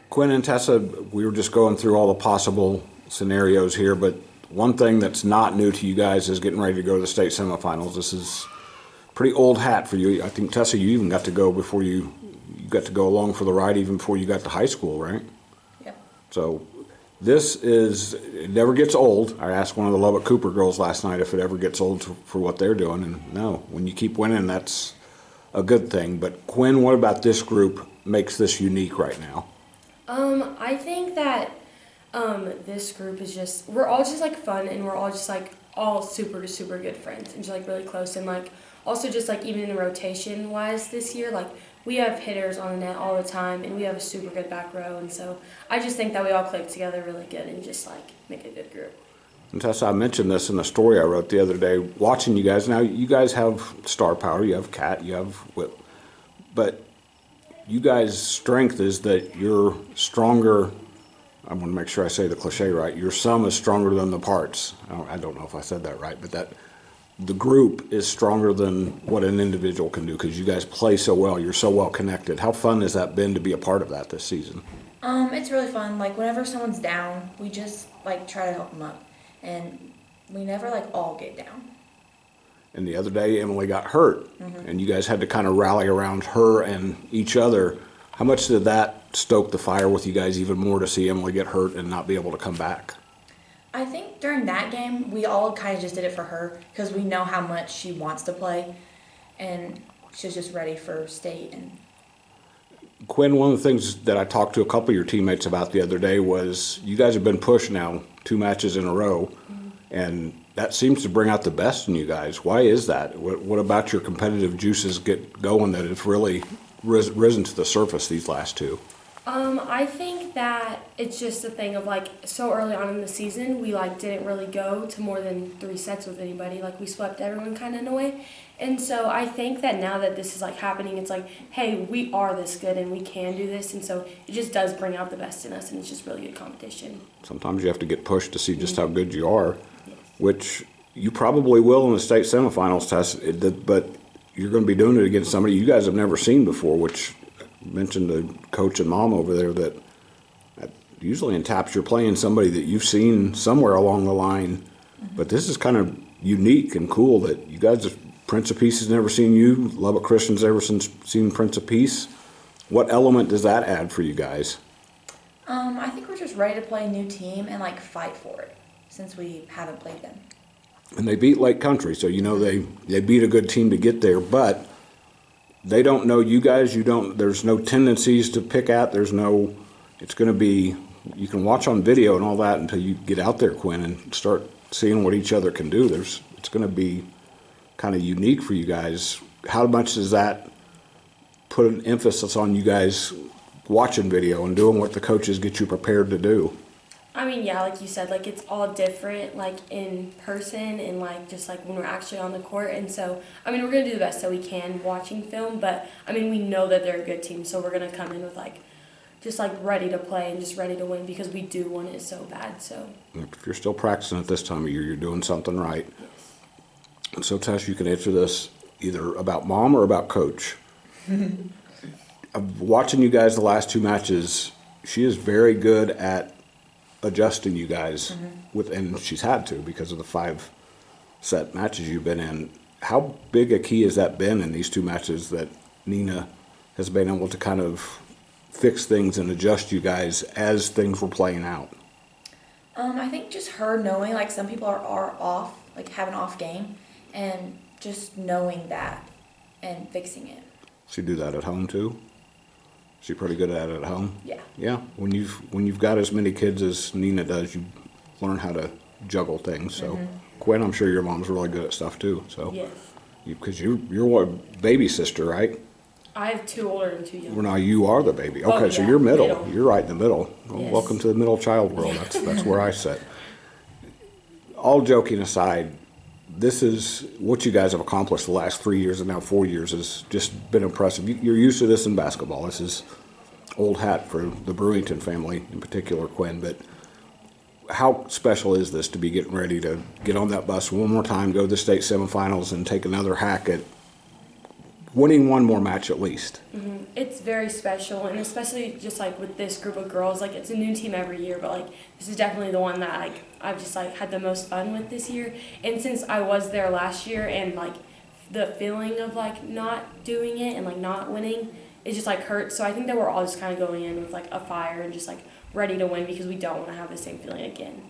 Quinn and Tessa, we were just going through all the possible scenarios here, but one thing that's not new to you guys is getting ready to go to the state semifinals. This is pretty old hat for you. I think, Tessa, you even got to go before you got to go along for the ride even before you got to high school, right? Yep. So it never gets old. I asked one of the Lubbock Cooper girls last night if it ever gets old for what they're doing, and no, when you keep winning, that's a good thing. But Quinn, what about this group makes this unique right now? I think that this group is we're all just like fun, and we're all just like all super super good friends and just like really close, and like also just like even in the rotation wise this year, like we have hitters on the net all the time, and we have a super good back row, and so I just think that we all click together really good and just like make a good group. And Tessa, I mentioned this in the story I wrote the other day. Watching you guys now, you guys have star power. You have Cat. You have Whip, but you guys' strength is that you're stronger. I want to make sure I say the cliche right. Your sum is stronger than the parts. I don't know if I said that right, but that the group is stronger than what an individual can do because you guys play so well. You're so well connected. How fun has that been to be a part of that this season? It's really fun. Like whenever someone's down, we just like try to help them up, and we never like all get down. And the other day, Emily got hurt, and you guys had to kind of rally around her and each other. How much did that stoke the fire with you guys even more to see Emily get hurt and not be able to come back? I think during that game, we all kind of just did it for her because we know how much she wants to play, and she's just ready for state. And Quinn, one of the things that I talked to a couple of your teammates about the other day was you guys have been pushed now 2 matches in a row, and that seems to bring out the best in you guys. Why is that? What about your competitive juices get going that have really risen to the surface these last 2? I think that it's just a thing of like so early on in the season we like didn't really go to more than 3 sets with anybody. Like we swept everyone kind of in a way. And so I think that now that this is like happening, it's like, hey, we are this good and we can do this. And so it just does bring out the best in us, and it's just really good competition. Sometimes you have to get pushed to see just how good you are, which you probably will in the state semifinals test, but you're going to be doing it against somebody you guys have never seen before, which I mentioned to coach and mom over there that usually in TAPS you're playing somebody that you've seen somewhere along the line, but this is kind of unique and cool that you guys have. Prince of Peace has never seen you. Lubbock Christian's ever seen Prince of Peace. What element does that add for you guys? I think we're just ready to play a new team and like fight for it since we haven't played them. And they beat Lake Country, so you know they beat a good team to get there, but they don't know you guys. There's no tendencies to pick at. It's going to be, you can watch on video and all that until you get out there, Quinn, and start seeing what each other can do. It's going to be kind of unique for you guys. How much does that put an emphasis on you guys watching video and doing what the coaches get you prepared to do? I mean, yeah, like you said, like it's all different, like in person and like just like when we're actually on the court. And so, I mean, we're going to do the best that we can watching film, but I mean, we know that they're a good team, so we're going to come in with like just like ready to play and just ready to win because we do want it so bad. So if you're still practicing at this time of year, you're doing something right. And so, Tess, you can answer this either about mom or about coach. Watching you guys the last 2 matches, she is very good at adjusting you guys and she's had to because of the 5-set matches you've been in. How big a key has that been in these 2 matches that Nina has been able to kind of fix things and adjust you guys as things were playing out? I think just her knowing like some people are off, like have an off game, and just knowing that and fixing it. She do that at home too? She pretty good at it at home? Yeah. Yeah. When you've got as many kids as Nina does, you learn how to juggle things. So Quinn, I'm sure your mom's really good at stuff too. So yes. Because you're what, baby sister, right? I have 2 older and 2 younger. Well, now you are the baby. Okay, so yeah, you're middle. You're right in the middle. Well, Yes. welcome to the middle child world. That's where I sit. All joking aside, this is what you guys have accomplished the last 3 years and now 4 years has just been impressive. You're used to this in basketball. This is old hat for the Brewington family, in particular, Quinn. But how special is this to be getting ready to get on that bus one more time, go to the state semifinals, and take another hack at winning one more match at least. It's very special, and especially just like with this group of girls, like it's a new team every year, but like this is definitely the one that like I've just like had the most fun with this year. And since I was there last year, and like the feeling of like not doing it and like not winning, it just like hurts. So I think that we're all just kind of going in with like a fire and just like ready to win, because we don't want to have the same feeling again.